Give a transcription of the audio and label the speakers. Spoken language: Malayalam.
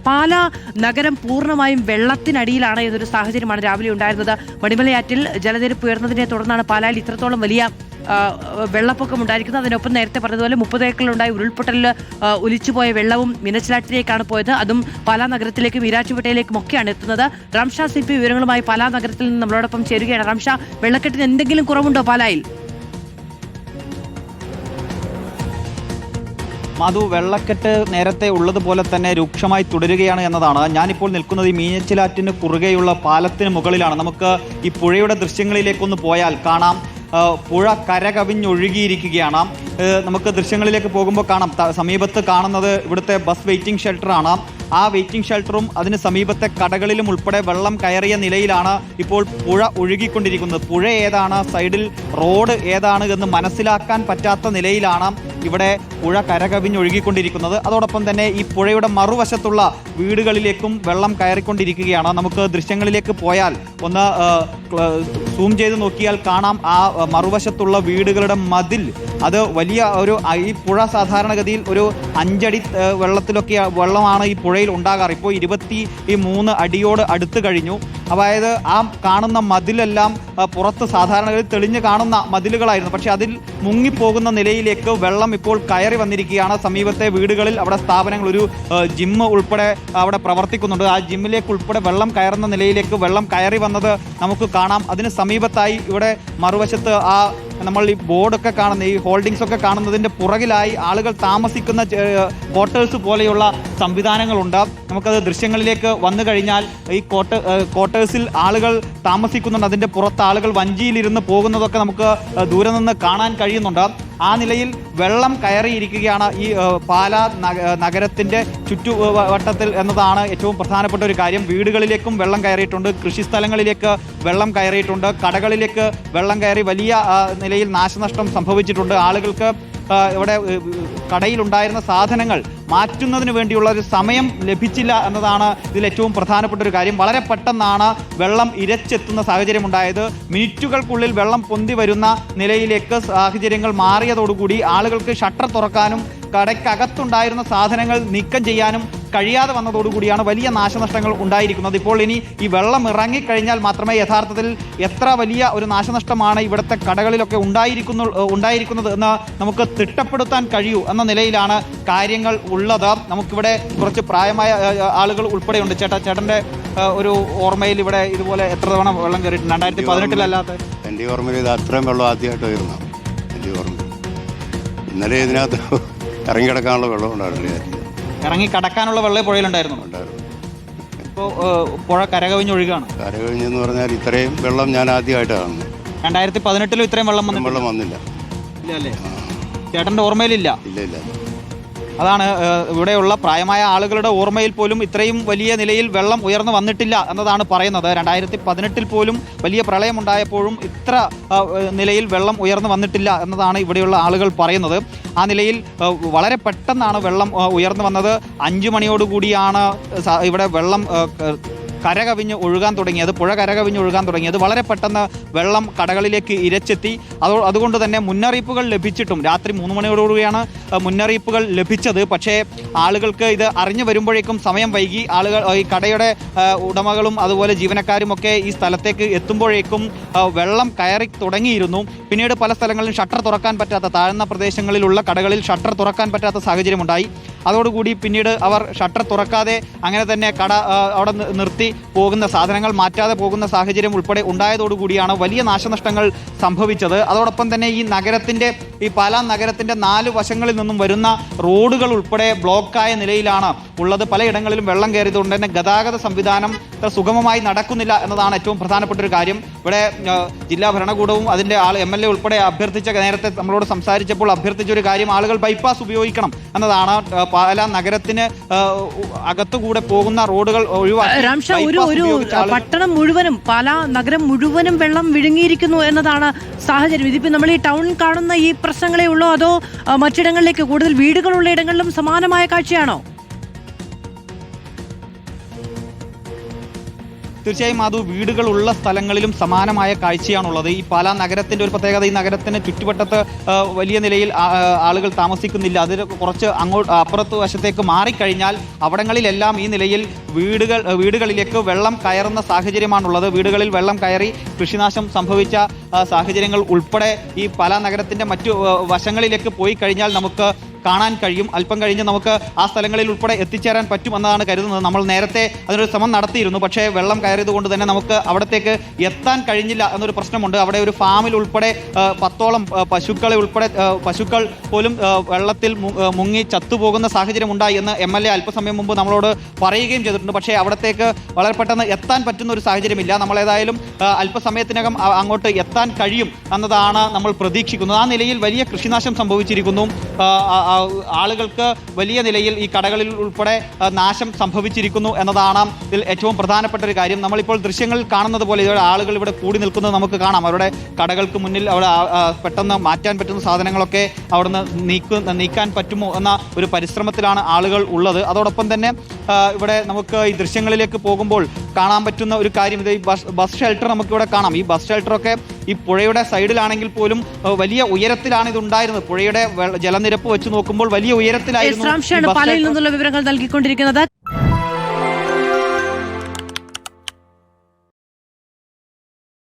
Speaker 1: പാലാ നഗരം പൂർണ്ണമായും വെള്ളത്തിനടിയിലാണ് എന്നൊരു സാഹചര്യമാണ് രാവിലെ ഉണ്ടായിരുന്നത്. മണിമലയാറ്റിൽ ജലനിരപ്പ് ഉയർന്നതിനെ തുടർന്നാണ് പാലായിൽ ഇത്രത്തോളം വലിയ വെള്ളപ്പൊക്കം ഉണ്ടായിരിക്കുന്നത്. അതിനൊപ്പം നേരത്തെ പറഞ്ഞതുപോലെ 30 ഏക്കറിലുണ്ടായ ഉരുൾപൊട്ടലിൽ ഒലിച്ചുപോയ വെള്ളവും മീനച്ചിലാറ്റിലേക്കാണ് പോയത്. അതും പാലാ നഗരത്തിലേക്കും ഈരാറ്റുപേട്ടയിലേക്കും ഒക്കെയാണ് എത്തുന്നത്. റംഷ CP വിവരങ്ങളുമായി പാലാ നഗരത്തിൽ നിന്ന് നമ്മളോടൊപ്പം ചേരുകയാണ്. റംഷ, വെള്ളക്കെട്ടിന് എന്തെങ്കിലും കുറവുണ്ടോ പാലായിൽ?
Speaker 2: മധു, വെള്ളക്കെട്ട് നേരത്തെ ഉള്ളതുപോലെ തന്നെ രൂക്ഷമായി തുടരുകയാണ് എന്നതാണ്. ഞാനിപ്പോൾ നിൽക്കുന്നത് ഈ മീനച്ചിലാറ്റിന് കുറുകെയുള്ള പാലത്തിന് മുകളിലാണ്. നമുക്ക് ഈ പുഴയുടെ ദൃശ്യങ്ങളിലേക്കൊന്ന് പോയാൽ കാണാം, പുഴ കരകവിഞ്ഞൊഴുകിയിരിക്കുകയാണ്. നമുക്ക് ദൃശ്യങ്ങളിലേക്ക് പോകുമ്പോൾ കാണാം, സമീപത്ത് കാണുന്നത് ഇവിടുത്തെ ബസ് വെയിറ്റിംഗ് ഷെൽട്ടറാണ്. ആ വെയിറ്റിംഗ് ഷെൽട്ടറും അതിന് സമീപത്തെ കടകളിലും ഉൾപ്പെടെ വെള്ളം കയറിയ നിലയിലാണ് ഇപ്പോൾ പുഴ ഒഴുകിക്കൊണ്ടിരിക്കുന്നത്. പുഴ ഏതാണ്, സൈഡിൽ റോഡ് ഏതാണ് എന്ന് മനസ്സിലാക്കാൻ പറ്റാത്ത നിലയിലാണ് ഇവിടെ പുഴ കരകവിഞ്ഞൊഴുകിക്കൊണ്ടിരിക്കുന്നത്. അതോടൊപ്പം തന്നെ ഈ പുഴയുടെ മറുവശത്തുള്ള വീടുകളിലേക്കും വെള്ളം കയറിക്കൊണ്ടിരിക്കുകയാണ്. നമുക്ക് ദൃശ്യങ്ങളിലേക്ക് പോയാൽ ഒന്ന് സൂം ചെയ്ത് നോക്കിയാൽ കാണാം, ആ മറുവശത്തുള്ള വീടുകളുടെ മതിൽ അത് വലിയ ഒരു, ഈ പുഴ സാധാരണഗതിയിൽ ഒരു 5 അടി വെള്ളമാണ് ഈ പുഴയിൽ ഉണ്ടാകാറ്. ഇപ്പോൾ 23 അടിയോട് അടുത്ത് കഴിഞ്ഞു. അതായത് ആ കാണുന്ന മതിലെല്ലാം പുറത്ത് സാധാരണഗതിയിൽ തെളിഞ്ഞ് കാണുന്ന മതിലുകളായിരുന്നു. പക്ഷെ അതിൽ മുങ്ങിപ്പോകുന്ന നിലയിലേക്ക് വെള്ളം ഇപ്പോൾ കയറി വന്നിരിക്കുകയാണ്. സമീപത്തെ വീടുകളിൽ അവിടെ സ്ഥാപനങ്ങൾ, ഒരു ജിമ്മ് ഉൾപ്പെടെ അവിടെ പ്രവർത്തിക്കുന്നുണ്ട്. ആ ജിമ്മിലേക്ക് ഉൾപ്പെടെ വെള്ളം കയറുന്ന നിലയിലേക്ക് വെള്ളം കയറി വന്നത് നമുക്ക് കാണാം. അതിന് സമീപത്തായി ഇവിടെ മറുവശത്ത് ആ നമ്മൾ ഈ ബോർഡൊക്കെ കാണുന്ന, ഈ ഹോൾഡിങ്സ് ഒക്കെ കാണുന്നതിൻ്റെ പുറകിലായി ആളുകൾ താമസിക്കുന്ന ക്വാർട്ടേഴ്സ് പോലെയുള്ള സംവിധാനങ്ങളുണ്ട്. നമുക്കത് ദൃശ്യങ്ങളിലേക്ക് വന്നു കഴിഞ്ഞാൽ ഈ ക്വാർട്ടേഴ്സിൽ ആളുകൾ താമസിക്കുന്നുണ്ട്. അതിൻ്റെ പുറത്ത് ആളുകൾ വഞ്ചിയിലിരുന്ന് പോകുന്നതൊക്കെ നമുക്ക് ദൂരെ നിന്ന് കാണാൻ കഴിയുന്നുണ്ട്. ആ നിലയിൽ വെള്ളം കയറിയിരിക്കുകയാണ് ഈ പാലാ നഗരത്തിൻ്റെ ചുറ്റുവട്ടത്തിൽ എന്നതാണ് ഏറ്റവും പ്രധാനപ്പെട്ട ഒരു കാര്യം. വീടുകളിലേക്കും വെള്ളം കയറിയിട്ടുണ്ട്, കൃഷിസ്ഥലങ്ങളിലേക്ക് വെള്ളം കയറിയിട്ടുണ്ട്, കടകളിലേക്ക് വെള്ളം കയറി വലിയ നിലയിൽ നാശനഷ്ടം സംഭവിച്ചിട്ടുണ്ട്. ആളുകൾക്ക് ഇവിടെ കടയിലുണ്ടായിരുന്ന സാധനങ്ങൾ മാറ്റുന്നതിന് വേണ്ടിയുള്ള ഒരു സമയം ലഭിച്ചില്ല എന്നതാണ് ഇതിൽ ഏറ്റവും പ്രധാനപ്പെട്ട ഒരു കാര്യം. വളരെ പെട്ടെന്നാണ് വെള്ളം ഇരച്ചെത്തുന്ന സാഹചര്യം ഉണ്ടായത്. മിനിറ്റുകൾക്കുള്ളിൽ വെള്ളം പൊന്തി വരുന്ന നിലയിലേക്ക് സാഹചര്യങ്ങൾ മാറിയതോടുകൂടി ആളുകൾക്ക് ഷട്ടർ തുറക്കാനും കടയ്ക്കകത്തുണ്ടായിരുന്ന സാധനങ്ങൾ നീക്കം ചെയ്യാനും കഴിയാതെ വന്നതോടുകൂടിയാണ് വലിയ നാശനഷ്ടങ്ങൾ ഉണ്ടായിരിക്കുന്നത്. ഇപ്പോൾ ഇനി ഈ വെള്ളം ഇറങ്ങിക്കഴിഞ്ഞാൽ മാത്രമേ യഥാർത്ഥത്തിൽ എത്ര വലിയ ഒരു നാശനഷ്ടമാണ് ഇവിടുത്തെ കടകളിലൊക്കെ ഉണ്ടായിരിക്കുന്നത് എന്ന് നമുക്ക് തിട്ടപ്പെടുത്താൻ കഴിയൂ എന്ന നിലയിലാണ് കാര്യങ്ങൾ ഉള്ളത്. നമുക്കിവിടെ കുറച്ച് പ്രായമായ ആളുകൾ ഉൾപ്പെടെയുണ്ട്. ചേട്ടൻ്റെ ഒരു ഓർമ്മയിൽ ഇവിടെ ഇതുപോലെ എത്ര തവണ വെള്ളം കയറിയിട്ടുണ്ട്? 2018
Speaker 3: എൻ്റെ ഓർമ്മയിൽ ഇത് അത്രയും വെള്ളം ആദ്യമായിട്ട് വരുന്ന എൻ്റെ ഓർമ്മ. ഇന്നലെ ഇതിനകത്ത് ഇറങ്ങിക്കിടക്കാനുള്ള വെള്ളം ഉണ്ടായിരുന്നില്ല.
Speaker 2: ഇറങ്ങി കടക്കാനുള്ള വെള്ളം പുഴയിലുണ്ടായിരുന്നു. ഇപ്പോൾ പുഴ കരകവിഞ്ഞൊഴുകാണ്.
Speaker 3: കരകവിഞ്ഞെന്ന് പറഞ്ഞാൽ ഇത്രയും വെള്ളം ഞാൻ ആദ്യമായിട്ട് കാണുന്നു.
Speaker 2: 2018 ഇത്രയും വെള്ളം
Speaker 3: വന്നില്ല.
Speaker 2: ഇല്ല അല്ലേ? ചേട്ടൻ്റെ ഓർമ്മയിലില്ല.
Speaker 3: ഇല്ല.
Speaker 2: അതാണ് ഇവിടെയുള്ള പ്രായമായ ആളുകളുടെ ഓർമ്മയിൽ പോലും ഇത്രയും വലിയ നിലയിൽ വെള്ളം ഉയർന്നു വന്നിട്ടില്ല എന്നതാണ് പറയുന്നത്. 2018 പോലും വലിയ പ്രളയമുണ്ടായപ്പോഴും ഇത്ര നിലയിൽ വെള്ളം ഉയർന്നു വന്നിട്ടില്ല എന്നതാണ് ഇവിടെയുള്ള ആളുകൾ പറയുന്നത്. ആ നിലയിൽ വളരെ പെട്ടെന്നാണ് വെള്ളം ഉയർന്നു വന്നത്. 5 മണിയോടുകൂടിയാണ് ഇവിടെ വെള്ളം കരകവിഞ്ഞ് ഒഴുകാൻ തുടങ്ങിയത്, പുഴ കരകവിഞ്ഞ് ഒഴുകാൻ തുടങ്ങിയത്. വളരെ പെട്ടെന്ന് വെള്ളം കടകളിലേക്ക് ഇരച്ചെത്തി. അതുകൊണ്ട് തന്നെ മുന്നറിയിപ്പുകൾ ലഭിച്ചിട്ടും രാത്രി 3 മണിയോടുകൂടിയാണ് മുന്നറിയിപ്പുകൾ ലഭിച്ചത്. പക്ഷേ ആളുകൾക്ക് ഇത് അറിഞ്ഞു വരുമ്പോഴേക്കും സമയം വൈകി. ആളുകൾ, ഈ കടയുടെ ഉടമകളും അതുപോലെ ജീവനക്കാരും ഒക്കെ ഈ സ്ഥലത്തേക്ക് എത്തുമ്പോഴേക്കും വെള്ളം കയറി തുടങ്ങിയിരുന്നു. പിന്നീട് പല സ്ഥലങ്ങളിലും ഷട്ടർ തുറക്കാൻ പറ്റാത്ത, താഴ്ന്ന പ്രദേശങ്ങളിലുള്ള കടകളിൽ ഷട്ടർ തുറക്കാൻ പറ്റാത്ത സാഹചര്യമുണ്ടായി. അതോടുകൂടി പിന്നീട് അവർ ഷട്ടർ തുറക്കാതെ അങ്ങനെ തന്നെ കട അവിടെ നിർത്തി പോകുന്ന, സാധനങ്ങൾ മാറ്റാതെ പോകുന്ന സാഹചര്യം ഉൾപ്പെടെ ഉണ്ടായതോടുകൂടിയാണ് വലിയ നാശനഷ്ടങ്ങൾ സംഭവിച്ചത്. അതോടൊപ്പം തന്നെ ഈ പാലാ നഗരത്തിൻ്റെ 4 വശങ്ങളിൽ നിന്നും വരുന്ന റോഡുകൾ ഉൾപ്പെടെ ബ്ലോക്കായ നിലയിലാണ് ഉള്ളത്. പലയിടങ്ങളിലും വെള്ളം കയറിയതുകൊണ്ട് തന്നെ ഗതാഗത സംവിധാനം സുഗമമായി നടക്കുന്നില്ല എന്നതാണ് ഏറ്റവും പ്രധാനപ്പെട്ട ഒരു കാര്യം. ഇവിടെ ജില്ലാ ഭരണകൂടവും അതിൻ്റെ MLA ഉൾപ്പെടെ നേരത്തെ നമ്മളോട് സംസാരിച്ചപ്പോൾ അഭ്യർത്ഥിച്ച ഒരു കാര്യം, ആളുകൾ ബൈപ്പാസ് ഉപയോഗിക്കണം എന്നതാണ്. പാലാ നഗരത്തിന് അകത്തുകൂടെ പോകുന്ന റോഡുകൾ ഒഴിവാക്കി
Speaker 1: ഒരു പട്ടണം മുഴുവനും, പാലാ നഗരം മുഴുവനും വെള്ളം വിഴുങ്ങിയിരിക്കുന്നു എന്നതാണ് സാഹചര്യം. ഇതിപ്പോൾ നമ്മൾ ഈ ടൗൺ കാണുന്ന ഈ പ്രശ്നങ്ങളേ ഉള്ളൂ, അതോ മറ്റിടങ്ങളിലേക്ക്, കൂടുതൽ വീടുകളുള്ള ഇടങ്ങളിലും സമാനമായ കാഴ്ചയാണോ?
Speaker 2: തീർച്ചയായും അത് വീടുകളുള്ള സ്ഥലങ്ങളിലും സമാനമായ കാഴ്ചയാണുള്ളത്. ഈ പാലാ നഗരത്തിന്റെ ഒരു പ്രത്യേകത, ഈ നഗരത്തിന് ചുറ്റുവട്ടത്ത് വലിയ നിലയിൽ ആളുകൾ താമസിക്കുന്നില്ല. അതിൽ കുറച്ച് അപ്പുറത്ത് വശത്തേക്ക് മാറിക്കഴിഞ്ഞാൽ അവിടങ്ങളിലെല്ലാം ഈ നിലയിൽ വീടുകളിലേക്ക് വെള്ളം കയറുന്ന സാഹചര്യമാണുള്ളത്. വീടുകളിൽ വെള്ളം കയറി കൃഷിനാശം സംഭവിച്ച സാഹചര്യങ്ങൾ ഉൾപ്പെടെ ഈ പാലാ നഗരത്തിന്റെ മറ്റു വശങ്ങളിലേക്ക് പോയി കഴിഞ്ഞാൽ നമുക്ക് കാണാൻ കഴിയും. അല്പം കഴിഞ്ഞ് നമുക്ക് ആ സ്ഥലങ്ങളിൽ ഉൾപ്പെടെ എത്തിച്ചേരാൻ പറ്റുമെന്നാണ് കരുതുന്നത്. നമ്മൾ നേരത്തെ അതിനൊരു ശ്രമം നടത്തിയിരുന്നു. പക്ഷേ വെള്ളം കയറിയത് കൊണ്ട് തന്നെ നമുക്ക് അവിടത്തേക്ക് എത്താൻ കഴിഞ്ഞില്ല എന്നൊരു പ്രശ്നമുണ്ട്. അവിടെ ഒരു ഫാമിൽ ഉൾപ്പെടെ 10ഓളം പശുക്കൾ പോലും വെള്ളത്തിൽ മുങ്ങി ചത്തുപോകുന്ന സാഹചര്യം ഉണ്ടായി എന്ന് MLA അല്പസമയം മുമ്പ് നമ്മളോട് പറയുകയും ചെയ്തിട്ടുണ്ട്. പക്ഷേ അവിടത്തേക്ക് വളരെ പെട്ടെന്ന് എത്താൻ പറ്റുന്ന ഒരു സാഹചര്യമില്ല. നമ്മളേതായാലും അല്പസമയത്തിനകം അങ്ങോട്ട് എത്താൻ കഴിയും എന്നതാണ് നമ്മൾ പ്രതീക്ഷിക്കുന്നത്. ആ നിലയിൽ വലിയ കൃഷിനാശം സംഭവിച്ചിരിക്കുന്നു. ആളുകൾക്ക് വലിയ നിലയിൽ ഈ കടകളിൽ ഉൾപ്പെടെ നാശം സംഭവിച്ചിരിക്കുന്നു എന്നതാണ് ഇതിൽ ഏറ്റവും പ്രധാനപ്പെട്ട ഒരു കാര്യം. നമ്മളിപ്പോൾ ദൃശ്യങ്ങളിൽ കാണുന്നത് പോലെ ആളുകൾ ഇവിടെ കൂടി നിൽക്കുന്നത് നമുക്ക് കാണാം. അവരുടെ കടകൾക്ക് മുന്നിൽ അവിടെ പെട്ടെന്ന് മാറ്റാൻ പറ്റുന്ന സാധനങ്ങളൊക്കെ അവിടുന്ന് നീക്കാൻ പറ്റുമോ എന്ന ഒരു പരിശ്രമത്തിലാണ് ആളുകൾ ഉള്ളത്. അതോടൊപ്പം തന്നെ ഇവിടെ നമുക്ക് ഈ ദൃശ്യങ്ങളിലേക്ക് പോകുമ്പോൾ കാണാൻ പറ്റുന്ന ഒരു കാര്യം, ഇത് ഈ ബസ് ഷെൽട്ടർ നമുക്കിവിടെ കാണാം. ഈ ബസ് ഷെൽട്ടറൊക്കെ ഈ പുഴയുടെ സൈഡിലാണെങ്കിൽ പോലും വലിയ ഉയരത്തിലാണ് ഇത് ഉണ്ടായിരുന്നത്. പുഴയുടെ ജലനിരപ്പ് വെച്ച് നോക്കുമ്പോൾ വലിയ ഉയരത്തിലായിരുന്നു.
Speaker 1: പാലയിൽ നിന്നുള്ള വിവരങ്ങൾ നൽകിക്കൊണ്ടിരിക്കുന്നത്.